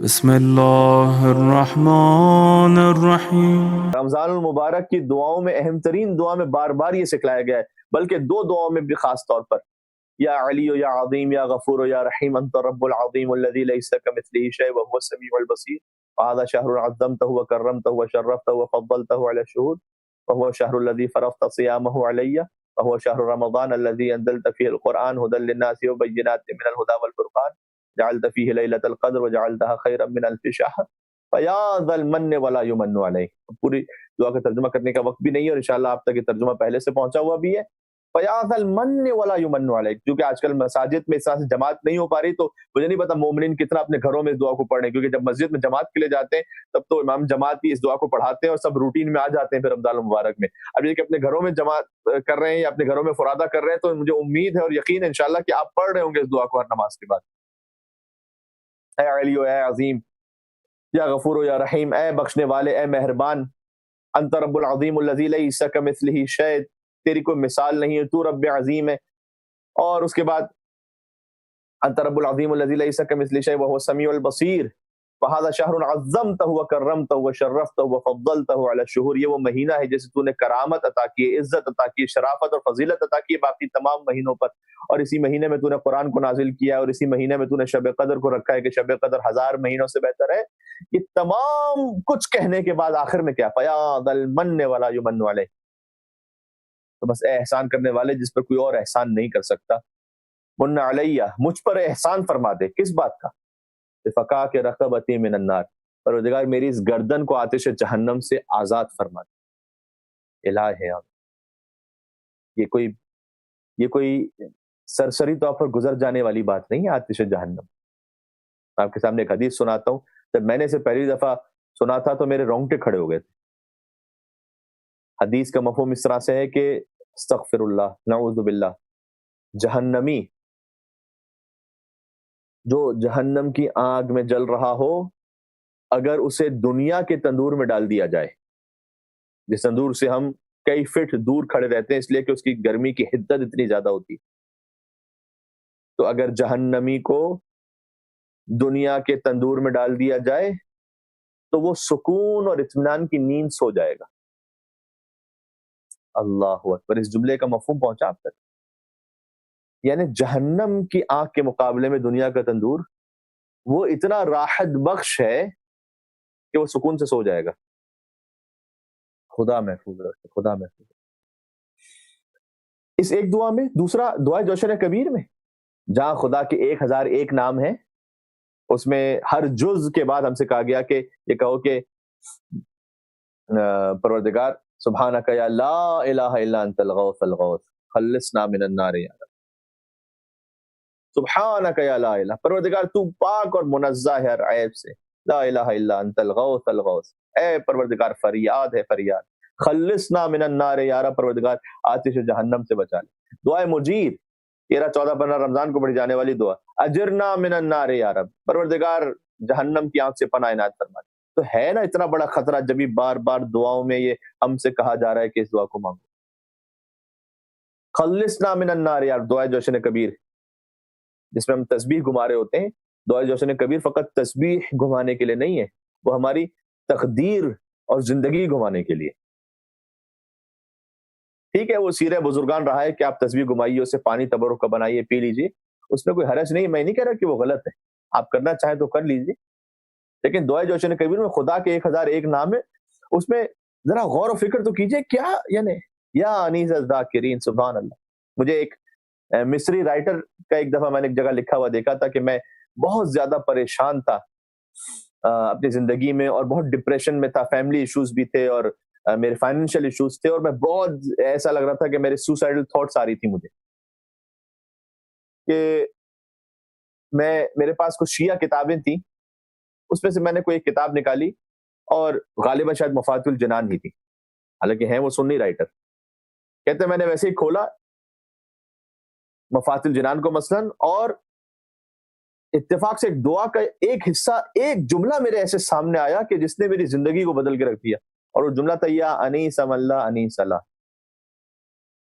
بسم اللہ الرحمن الرحیم۔ رمضان المبارک کی دعاؤں میں اہم ترین دعا میں بار بار یہ سکھلایا گیا ہے، بلکہ دو دعاؤں میں بھی خاص طور پر، یا علی یا عظیم یا غفور یا رحیم انت رب العظیم الذی لیس کمثلہ شیء وهو السمیع البصیر وهذا شهر عظمته وكرمته وشرفته وفضلته على الشهود وهو الشهر الذي فرضت صيامه علي وهو شهر رمضان الذي انزلت فيه القرآن هدى للناس وبينات من الهدى والفرقان جعلت فيه ليلة القدر وجعلتها خيرا من الف شهر فیا ذا المن ولا یمن علیہ۔ پوری دعا کا ترجمہ کرنے کا وقت بھی نہیں ہے اور انشاءاللہ آپ تک یہ ترجمہ پہلے سے پہنچا ہوا بھی ہے۔ فیا ذا المن ولا یمن علیہ، کیونکہ آج کل مساجد میں اس طرح سے جماعت نہیں ہو پا رہی، تو مجھے نہیں پتا مومنین کتنا اپنے گھروں میں اس دعا کو پڑھ رہے ہیں، کیونکہ جب مسجد میں جماعت کے لیے جاتے ہیں تب تو امام جماعت کی اس دعا کو پڑھاتے ہیں اور سب روٹین میں آ جاتے ہیں پھر رمضان المبارک میں۔ اب یہ کہ اپنے گھروں میں جماعت کر رہے ہیں یا اپنے گھروں میں فرادہ کر رہے ہیں، تو مجھے امید ہے اور یقین ہے انشاءاللہ کہ آپ پڑھ رہے ہوں گے اس دعا کو ہر نماز کے بعد۔ اے علی اے عظیم یا غفور یا رحیم، اے بخشنے والے، اے مہربان، انت رب العظیم الذی لیس کمثلہ شیء، تیری کوئی مثال نہیں ہے، تو رب عظیم ہے۔ اور اس کے بعد انت رب العظیم الذی لیس کمثلہ شیء وهو السمیع البصیر وهذا شهر عظمته وکرمته وشرفته وفضلته على الشهور، یہ وہ مہینہ ہے جسے تو نے کرامت عطا کی ہے، عزت عطا کی ہے، شرافت اور فضیلت عطا کی ہے باقی تمام مہینوں پر، اور اسی مہینے میں تو نے قرآن کو نازل کیا ہے، اور اسی مہینے میں تو نے شب قدر کو رکھا ہے کہ شب قدر 1000 مہینوں سے بہتر ہے۔ یہ تمام کچھ کہنے کے بعد آخر میں کیا، فیا ذا المن ولا یمن علیہ، تو بس اے احسان کرنے والے جس پر کوئی اور احسان نہیں کر سکتا، من علیہ، مجھ پر احسان فرما دے، کس بات کا، فقا کے رقبتی من النار، پروردگار میری اس گردن کو آتش جہنم سے آزاد فرما دے۔ الہ ہے یہ کوئی سرسری طور پر گزر جانے والی بات نہیں ہے آتش جہنم۔ آپ کے سامنے ایک حدیث سناتا ہوں، جب میں نے اسے پہلی دفعہ سنا تھا تو میرے رونگٹے کھڑے ہو گئے تھے۔ حدیث کا مفہوم اس طرح سے ہے کہ استغفر اللہ نعوذ باللہ، جہنمی جو جہنم کی آگ میں جل رہا ہو، اگر اسے دنیا کے تندور میں ڈال دیا جائے، جس تندور سے ہم کئی فٹ دور کھڑے رہتے ہیں اس لیے کہ اس کی گرمی کی حدت اتنی زیادہ ہوتی، تو اگر جہنمی کو دنیا کے تندور میں ڈال دیا جائے تو وہ سکون اور اطمینان کی نیند سو جائے گا۔ اللہ اکبر، اس جملے کا مفہوم پہنچا آپ تک؟ یعنی جہنم کی آگ کے مقابلے میں دنیا کا تندور وہ اتنا راحت بخش ہے کہ وہ سکون سے سو جائے گا۔ خدا محفوظ رکھے، خدا محفوظ رکھے۔ اس ایک دعا میں، دوسرا دعا جوشن کبیر میں جہاں خدا کے 1001 نام ہیں، اس میں ہر جز کے بعد ہم سے کہا گیا کہ یہ کہو کہ پروردگار سبحانک یا لا الہ الا انت الغوث الغوث خلصنا من النار یا رب، سبحانک یا لا الہ، پروردگار تو پاک اور منزہ ہے ہر عیب سے، لا الہ الا انت الغوث الغوث، اے پروردگار فریاد ہے فریاد، خلصنا من النار یا رب، پروردگار آتش جہنم سے بچا لے۔ دعائے مجیر 13، 14، 15 رمضان کو پڑھی جانے والی دعا، اجرنا من النار یا رب، پروردگار جہنم کی آنکھ سے پناہ عنایت فرما دے۔ تو ہے نا اتنا بڑا خطرہ جب بھی بار بار دعاؤں میں یہ ہم سے کہا جا رہا ہے کہ اس دعا کو مانگو۔ خلصنا من النار یا رب، دعائے جوشن کبیر جس میں ہم تسبیح گھما رہے ہوتے ہیں، دعائے جوشن کبیر فقط تسبیح گھمانے کے لیے نہیں ہے، وہ ہماری تقدیر اور زندگی گھمانے کے لیے۔ ٹھیک ہے وہ سیرہ بزرگان رہا ہے کہ آپ تسبیح گھمائیے، اسے پانی تبرک کا بنائیے، پی لیجیے، اس میں کوئی حرج نہیں، میں نہیں کہہ رہا کہ وہ غلط ہے، آپ کرنا چاہیں تو کر لیجیے، لیکن دعائے جوشن کبیر میں خدا کے 1001 نام ہے، اس میں ذرا غور و فکر تو کیجئے، کیا یعنی یا انیس الذاکرین، سبحان اللہ۔ مجھے ایک مصری رائٹر کا ایک دفعہ میں نے ایک جگہ لکھا ہوا دیکھا تھا کہ میں بہت زیادہ پریشان تھا اپنی زندگی میں، اور بہت ڈپریشن میں تھا، فیملی ایشوز بھی تھے اور میرے فائنینشیل ایشوز تھے، اور میں بہت ایسا لگ رہا تھا کہ میرے سوسائڈل تھاٹس آ رہی تھی مجھے، کہ میرے پاس کچھ شیعہ کتابیں تھیں، اس میں سے میں نے کوئی ایک کتاب نکالی اور غالباً شاید مفاتیح الجنان ہی تھی، حالانکہ ہیں وہ سنی رائٹر، کہتے ہیں میں نے ویسے ہی کھولا مفاتیح الجنان کو مثلاً، اور اتفاق سے ایک دعا کا ایک حصہ، ایک جملہ میرے ایسے سامنے آیا کہ جس نے میری زندگی کو بدل کے رکھ دیا، اور وہ جملہ تھا یا انیس اللہ انیس اللہ،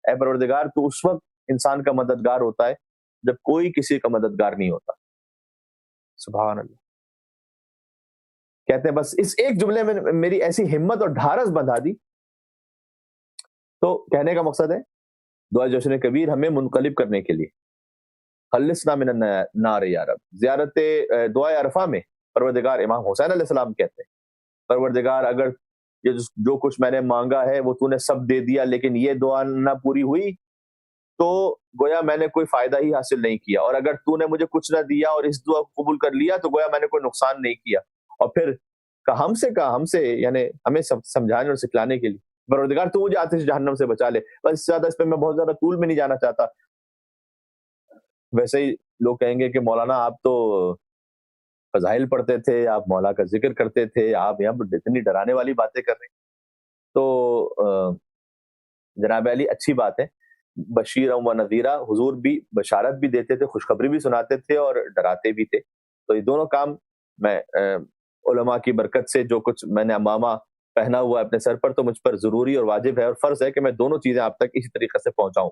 اے پروردگار تو اس وقت انسان کا مددگار ہوتا ہے جب کوئی کسی کا مددگار نہیں ہوتا۔ سبحان اللہ۔ کہتے ہیں بس اس ایک جملے میں میری ایسی ہمت اور ڈھارس بندھا دی. تو کہنے کا مقصد ہے دعا جشن کبیر ہمیں منقلب کرنے کے لیے خلصنا من النار یا رب. زیارت دعائے عرفہ میں پروردگار امام حسین علیہ السلام کہتے ہیں پروردگار اگر یہ جو کچھ میں نے مانگا ہے وہ تو نے سب دے دیا لیکن یہ دعا نہ پوری ہوئی تو گویا میں نے کوئی فائدہ ہی حاصل نہیں کیا, اور اگر تو نے مجھے کچھ نہ دیا اور اس دعا کو قبول کر لیا تو گویا میں نے کوئی نقصان نہیں کیا. اور پھر ہم سے یعنی ہمیں سمجھانے اور سکھلانے کے لیے پروردگار تو مجھے آتش جہنم سے بچا لے. بس زیادہ اس پہ میں بہت زیادہ طول میں نہیں جانا چاہتا. ویسے ہی لوگ کہیں گے کہ مولانا آپ تو فضائل پڑھتے تھے, آپ مولا کا ذکر کرتے تھے, آپ یہاں پر اتنی ڈرانے والی باتیں کر رہے ہیں. تو جناب علی اچھی بات ہے, بشیر و نذیرہ, حضور بھی بشارت بھی دیتے تھے, خوشخبری بھی سناتے تھے اور ڈراتے بھی تھے. تو یہ دونوں کام میں علماء کی برکت سے جو کچھ میں نے امامہ پہنا ہوا ہے اپنے سر پر تو مجھ پر ضروری اور واجب ہے اور فرض ہے کہ میں دونوں چیزیں آپ تک اسی طریقے سے پہنچاؤں.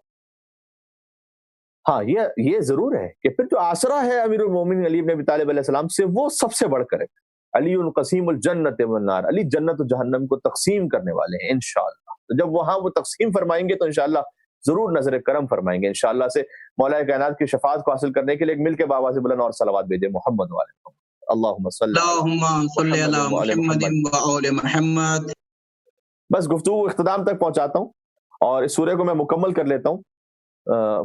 ہاں یہ ضرور ہے کہ پھر جو آسرا ہے امیر المومنین علی بن ابی طالب علیہ السلام سے وہ سب سے بڑھ کر ہے. علی قسیم الجنت والنار, علی جنت و جہنم کو تقسیم کرنے والے ہیں انشاءاللہ. تو جب وہاں وہ تقسیم فرمائیں گے تو انشاءاللہ ضرور نظر کرم فرمائیں گے انشاءاللہ سے. مولا کائنات کی شفاعت کو حاصل کرنے کے لیے مل کے بابا سے بلند اور صلوات بھیجے محمد والے محمد. اللہم صلی علی محمد وآل محمد. بس گفتگو اختتام تک پہنچاتا ہوں اور اس سورہ کو میں مکمل کر لیتا ہوں,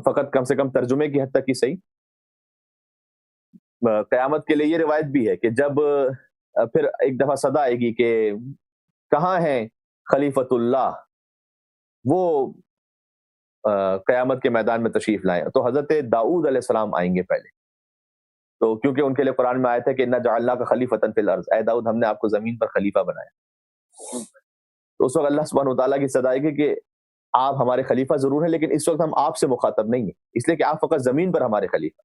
فقط کم سے کم ترجمے کی حد تک ہی صحیح. قیامت کے لیے یہ روایت بھی ہے کہ جب پھر ایک دفعہ صدا آئے گی کہ کہاں ہیں خلیفۃ اللہ, وہ قیامت کے میدان میں تشریف لائیں. تو حضرت داؤد علیہ السلام آئیں گے پہلے, تو کیونکہ ان کے لیے قرآن میں آیت ہے کہ انا جعلناک خلیفۃ فی الارض, اے داؤد ہم نے آپ کو زمین پر خلیفہ بنایا. تو اس وقت اللہ سبحانہ وتعالیٰ کی صدا آئے گی کہ آپ ہمارے خلیفہ ضرور ہیں لیکن اس وقت ہم آپ سے مخاطب نہیں ہیں, اس لیے کہ آپ فقط زمین پر ہمارے خلیفہ.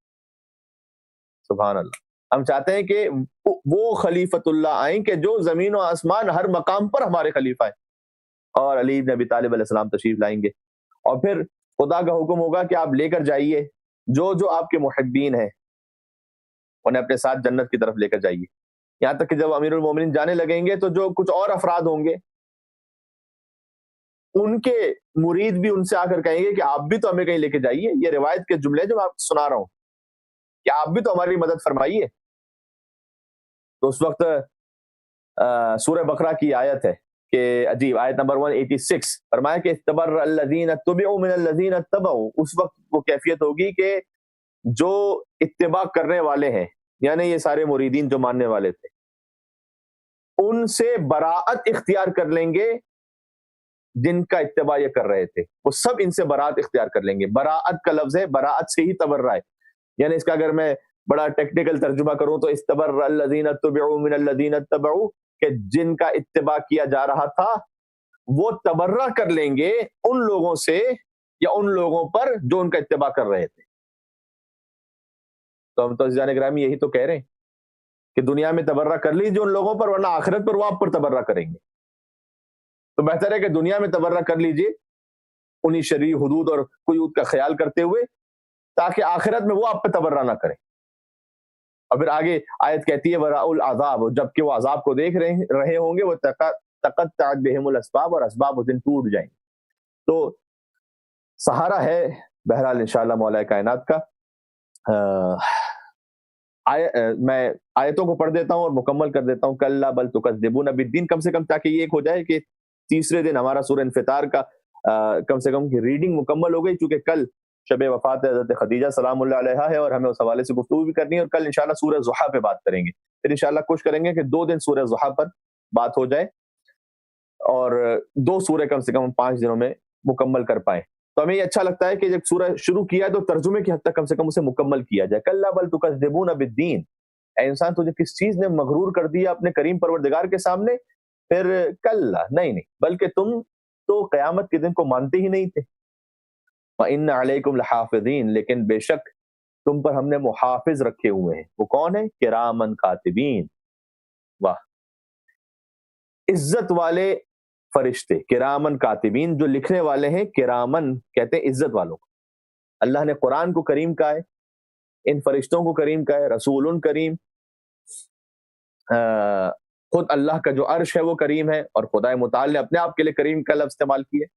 سبحان اللہ. ہم چاہتے ہیں کہ وہ خلیفۃ اللہ آئیں کہ جو زمین و آسمان ہر مقام پر ہمارے خلیفہ ہیں, اور علی بن ابی طالب علیہ السلام تشریف لائیں گے. اور پھر خدا کا حکم ہوگا کہ آپ لے کر جائیے جو آپ کے محبین ہیں انہیں اپنے ساتھ جنت کی طرف لے کر جائیے. یہاں تک کہ جب امیر المومنین جانے لگیں گے تو جو کچھ اور افراد ہوں گے ان کے مرید بھی ان سے آ کر کہیں گے کہ آپ بھی تو ہمیں کہیں لے کے جائیے. یہ روایت کے جملے جو میں آپ سنا رہا ہوں کہ آپ بھی تو ہماری مدد فرمائیے. تو اس وقت سورہ بقرہ کی آیت ہے کہ عجیب آیت نمبر 186 فرمایا کہ تبرأ الذین اتبعوا من الذین اتبعوا. اس وقت وہ کیفیت ہوگی کہ جو اتباع کرنے والے ہیں یعنی یہ سارے مریدین جو ماننے والے تھے ان سے براءت اختیار کر لیں گے جن کا اتباع یہ کر رہے تھے, وہ سب ان سے براءت اختیار کر لیں گے. براءت کا لفظ ہے, براءت سے ہی تبرہ ہے. یعنی اس کا اگر میں بڑا ٹیکنیکل ترجمہ کروں تو استبرأ الذین اتبعوا من الذین اتبعوا, کہ جن کا اتباع کیا جا رہا تھا وہ تبرہ کر لیں گے ان لوگوں سے یا ان لوگوں پر جو ان کا اتباع کر رہے تھے. تو ہم تو عزیزان گرامی یہی تو کہہ رہے ہیں کہ دنیا میں تبرہ کر لیجیے ان لوگوں پر ورنہ آخرت پر وہ آپ پر تبرہ کریں گے. تو بہتر ہے کہ دنیا میں تبرہ کر لیجیے انہی شرعی حدود اور قیود کا خیال کرتے ہوئے تاکہ آخرت میں وہ آپ پہ تبرہ نہ کریں. اور پھر آگے آیت کہتی ہے وراء العذاب, جبکہ وہ عذاب کو دیکھ رہے ہوں گے وہ تقطعت بہم الاسباب, اور اسباب اس دن ٹوٹ جائیں گے. تو سہارا ہے بہرحال انشاءاللہ مولا کائنات کا. میں آیتوں کو پڑھ دیتا ہوں اور مکمل کر دیتا ہوں. کلا بل تکذبون بالدین, کم سے کم تاکہ یہ ایک ہو جائے کہ تیسرے دن ہمارا سورہ انفطار کا کم سے کم کی ریڈنگ مکمل ہو گئی, چونکہ کل شب وفات حضرت خدیجہ سلام اللہ علیہا ہے اور ہمیں اس حوالے سے گفتگو بھی کرنی ہے, اور کل انشاءاللہ سورہ ضحیٰ پہ بات کریں گے. پھر انشاءاللہ کوشش کریں گے کہ 2 دن سورہ ضحیٰ پر بات ہو جائے اور 2 سورہ کم سے کم 5 دنوں میں مکمل کر پائیں. تو ہمیں یہ اچھا لگتا ہے کہ جب سورہ شروع کیا ہے تو ترجمے کی حد تک کم سے کم اسے مکمل کیا جائے. کلا بل تکذبون بالدین, اے انسان تجھے کس چیز نے مغرور کر دیا اپنے کریم پروردگار کے سامنے. پھر کلا نہیں بلکہ تم تو قیامت کے دن کو مانتے ہی نہیں تھے. وَإِنَّ عَلَيْكُمْ لَحَافِظِينَ, لیکن بے شک تم پر ہم نے محافظ رکھے ہوئے ہیں. وہ کون ہیں؟ کرامن کاتبین. واہ, عزت والے فرشتے کرامن کاتبین, جو لکھنے والے ہیں. کرامن کہتے ہیں عزت والوں کو. اللہ نے قرآن کو کریم کہا ہے, ان فرشتوں کو کریم کہا ہے, رسول کریم, خود اللہ کا جو عرش ہے وہ کریم ہے، اور خدا متعال نے اپنے آپ کے لیے کریم کا لفظ استعمال کیا ہے.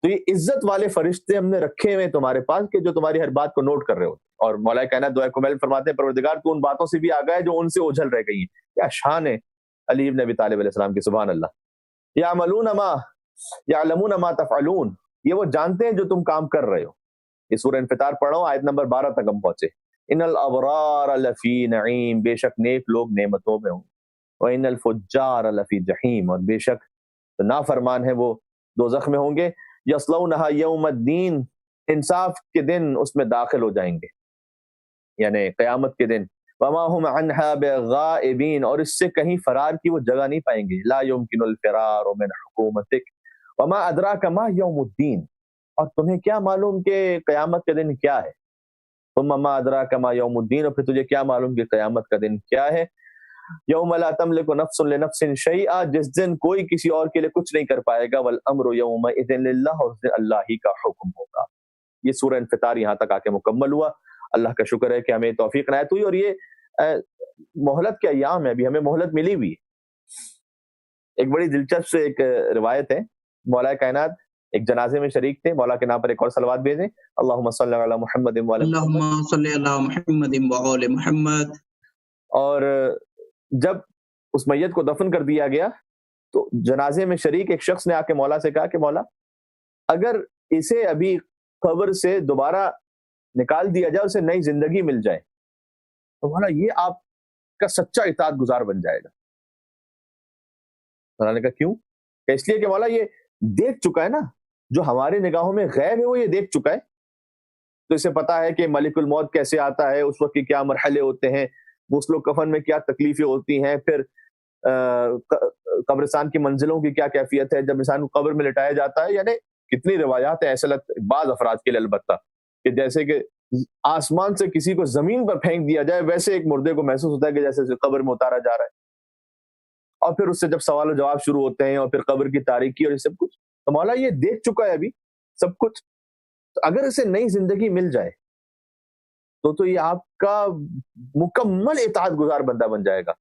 تو یہ عزت والے فرشتے ہم نے رکھے ہوئے تمہارے پاس کہ جو تمہاری ہر بات کو نوٹ کر رہے ہوتے ہیں. اور مولا کائنات دعا کمیل فرماتے ہیں پروردگار تو ان باتوں سے بھی آگاہ ہے جو ان سے اوجھل رہ گئی ہیں. کیا شان ہے علی ابن ابی طالب علیہ السلام کی، سبحان اللہ. یعلمون ما تفعلون، یہ وہ جانتے ہیں جو تم کام کر رہے ہو. یہ سورہ انفطار پڑھو، آیت نمبر 12 تک ہم پہنچے. ان الابرار لفی نعیم، بے شک نیک لوگ نعمتوں میں ہوں. وان الفجار لفی جحیم، اور بے شک نافرمان ہیں وہ دوزخ میں ہوں گے. یصلونها یوم الدین، انصاف کے دن اس میں داخل ہو جائیں گے، یعنی قیامت کے دن. وما هم عنها بغائبین، اور اس سے کہیں فرار کی وہ جگہ نہیں پائیں گے. لا يمكن الفرار من حکومتک وما ادراک ما یوم الدین، اور تمہیں کیا معلوم کہ قیامت کا دن کیا ہے. ثم ما ادراک ما یوم الدین، اور پھر تجھے کیا معلوم کہ قیامت کا دن کیا ہے. یوم لا تملک نفس لنفس شیئا، جس دن کوئی کسی اور کے لیے کچھ نہیں کر پائے گا. والامر یومئذ للہ، اور اس دن اللہ ہی کا حکم ہوگا. یہ سورہ انفطار یہاں تک آ کے مکمل ہوا. اللہ کا شکر ہے کہ ہمیں توفیق عنایت ہوئی، اور یہ مہلت کے ایام ہے، ابھی ہمیں مہلت ملی ہوئی ہے. ایک بڑی دلچسپ سے ایک روایت ہے. مولا کائنات ایک جنازے میں شریک تھے. مولا کے نام پر ایک اور صلوات بھیجیں. اللہم صلی علی محمد وعلی محمد. اللهم صل على محمد وآل محمد. اور جب اس میت کو دفن کر دیا گیا تو جنازے میں شریک ایک شخص نے آ کے مولا سے کہا کہ مولا اگر اسے ابھی قبر سے دوبارہ نکال دیا جائے، اسے نئی زندگی مل جائے، تو مولا یہ آپ کا سچا اطاعت گزار بن جائے گا. مولا نے کہا کیوں؟ کہ اس لیے کہ مولا یہ دیکھ چکا ہے نا، جو ہمارے نگاہوں میں غیب ہے وہ یہ دیکھ چکا ہے. تو اسے پتا ہے کہ ملک الموت کیسے آتا ہے، اس وقت کے کیا مرحلے ہوتے ہیں، غسل و کفن میں کیا تکلیفیں ہوتی ہیں، پھر قبرستان کی منزلوں کی کیا کیفیت ہے جب انسان کو قبر میں لٹایا جاتا ہے. یعنی کتنی روایات ہیں ایسے بعض افراد کے لیے البتہ کہ جیسے کہ آسمان سے کسی کو زمین پر پھینک دیا جائے ویسے ایک مردے کو محسوس ہوتا ہے کہ جیسے قبر میں اتارا جا رہا ہے. اور پھر اس سے جب سوال و جواب شروع ہوتے ہیں اور پھر قبر کی تاریکی اور یہ سب کچھ، تو مولا یہ دیکھ چکا ہے ابھی سب کچھ. تو اگر اسے نئی زندگی مل جائے تو یہ آپ کا مکمل اطاعت گزار بندہ بن جائے گا.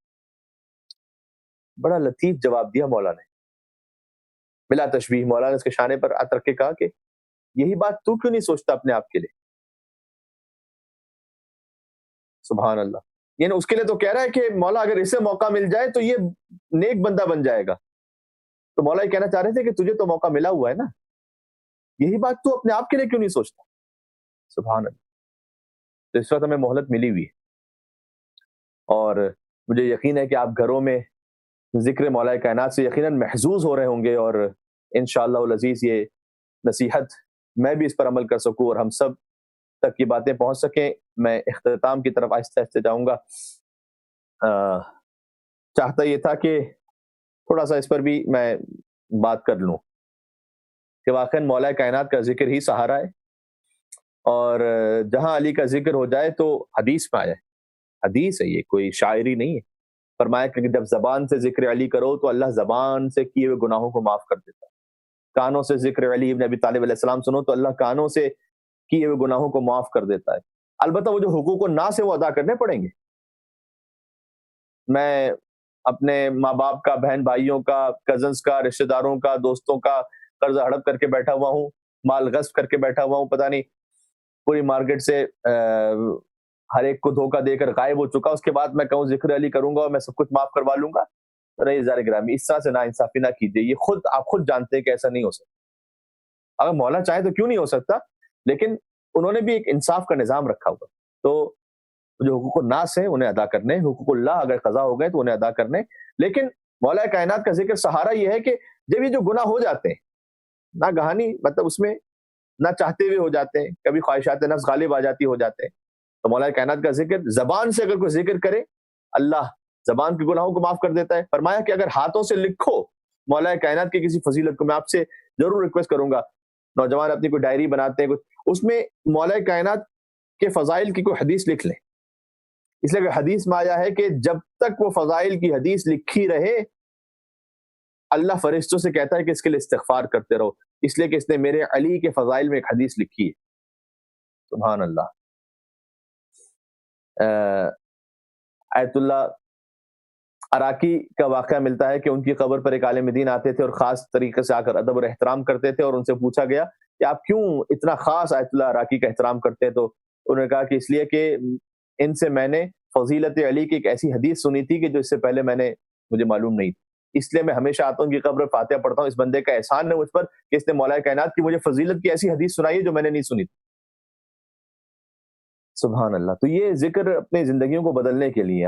بڑا لطیف جواب دیا مولا نے، بلا تشبیہ. مولا نے اس کے شانے پر ہاتھ رکھ کے کہا کہ یہی بات تو کیوں نہیں سوچتا اپنے آپ کے لیے؟ سبحان اللہ. یعنی اس کے لیے تو کہہ رہا ہے کہ مولا اگر اسے موقع مل جائے تو یہ نیک بندہ بن جائے گا. تو مولا یہ کہنا چاہ رہے تھے کہ تجھے تو موقع ملا ہوا ہے نا، یہی بات تو اپنے آپ کے لیے کیوں نہیں سوچتا؟ سبحان اللہ. تو اس وقت ہمیں مہلت ملی ہوئی ہے، اور مجھے یقین ہے کہ آپ گھروں میں ذکر مولا کائنات سے یقیناً محظوظ ہو رہے ہوں گے، اور انشاءاللہ العزیز یہ نصیحت میں بھی اس پر عمل کر سکوں اور ہم سب تک یہ باتیں پہنچ سکیں. میں اختتام کی طرف آہستہ آہستہ جاؤں گا. چاہتا یہ تھا کہ تھوڑا سا اس پر بھی میں بات کر لوں کہ واقعاً مولا کائنات کا ذکر ہی سہارا ہے، اور جہاں علی کا ذکر ہو جائے تو حدیث میں آیا ہے، حدیث ہے، یہ کوئی شاعری نہیں ہے. فرمایا کہ جب زبان سے ذکر علی کرو تو اللہ زبان سے کیے ہوئے گناہوں کو معاف کر دیتا ہے. کانوں سے ذکر علی ابن ابی طالب علیہ السلام سنو تو اللہ کانوں سے کیے ہوئے گناہوں کو معاف کر دیتا ہے. البتہ وہ جو حقوق الناس ہے وہ ادا کرنے پڑیں گے. میں اپنے ماں باپ کا، بہن بھائیوں کا، کزنز کا، رشتہ داروں کا، دوستوں کا قرض ہڑپ کر کے بیٹھا ہوا ہوں، مال غصب کر کے بیٹھا ہوا ہوں، پتہ نہیں پوری مارکیٹ سے ہر ایک کو دھوکہ دے کر غائب ہو چکا. اس کے بعد میں کہوں ذکر علی کروں گا اور میں سب کچھ معاف کروا لوں گا. رہی زار گرامی، اس طرح سے نا انصافی نہ کیجیے. یہ آپ خود جانتے ہیں کہ ایسا نہیں ہو سکتا. اگر مولا چاہے تو کیوں نہیں ہو سکتا، لیکن انہوں نے بھی ایک انصاف کا نظام رکھا ہوا. تو جو حقوق الناس ہیں انہیں ادا کرنے، حقوق اللہ اگر قضا ہو گئے تو انہیں ادا کرنے. لیکن مولا کائنات کا ذکر سہارا یہ ہے کہ جب یہ جو گناہ ہو جاتے ہیں نہ گہانی، مطلب اس میں نہ چاہتے ہوئے ہو جاتے ہیں، کبھی خواہشات نفس غالب آ جاتی ہو جاتے ہیں، تو مولا کائنات کا ذکر زبان سے اگر کوئی ذکر کرے اللہ زبان کے گناہوں کو معاف کر دیتا ہے. فرمایا کہ اگر ہاتھوں سے لکھو مولا کائنات کی کسی فضیلت کو، میں آپ سے ضرور ریکویسٹ کروں گا، نوجوان اپنی کوئی ڈائری بناتے ہیں کچھ، اس میں مولا کائنات کے فضائل کی کوئی حدیث لکھ لیں. اس لیے کہ حدیث میں آیا ہے کہ جب تک وہ فضائل کی حدیث لکھی رہے اللہ فرشتوں سے کہتا ہے کہ اس کے لیے استغفار کرتے رہو، اس لیے کہ اس نے میرے علی کے فضائل میں ایک حدیث لکھی ہے. سبحان اللہ. آیت اللہ اراکی کا واقعہ ملتا ہے کہ ان کی قبر پر ایک عالم دین آتے تھے اور خاص طریقے سے آ کر ادب اور احترام کرتے تھے، اور ان سے پوچھا گیا کہ آپ کیوں اتنا خاص آیت اللہ اراکی کا احترام کرتے ہیں؟ تو انہوں نے کہا کہ اس لیے کہ ان سے میں نے فضیلت علی کی ایک ایسی حدیث سنی تھی کہ جو اس سے پہلے مجھے معلوم نہیں تھی، اس لیے میں ہمیشہ آتا ہوں ان کی قبر فاتحہ پڑھتا ہوں۔ اس بندے کا احسان ہے مجھ پر کہ اس نے مولا کائنات کی مجھے فضیلت کی ایسی حدیث سنائی ہے جو میں نے نہیں سنی تھی۔ سبحان اللہ۔ تو یہ ذکر اپنی زندگیوں کو بدلنے کے لیے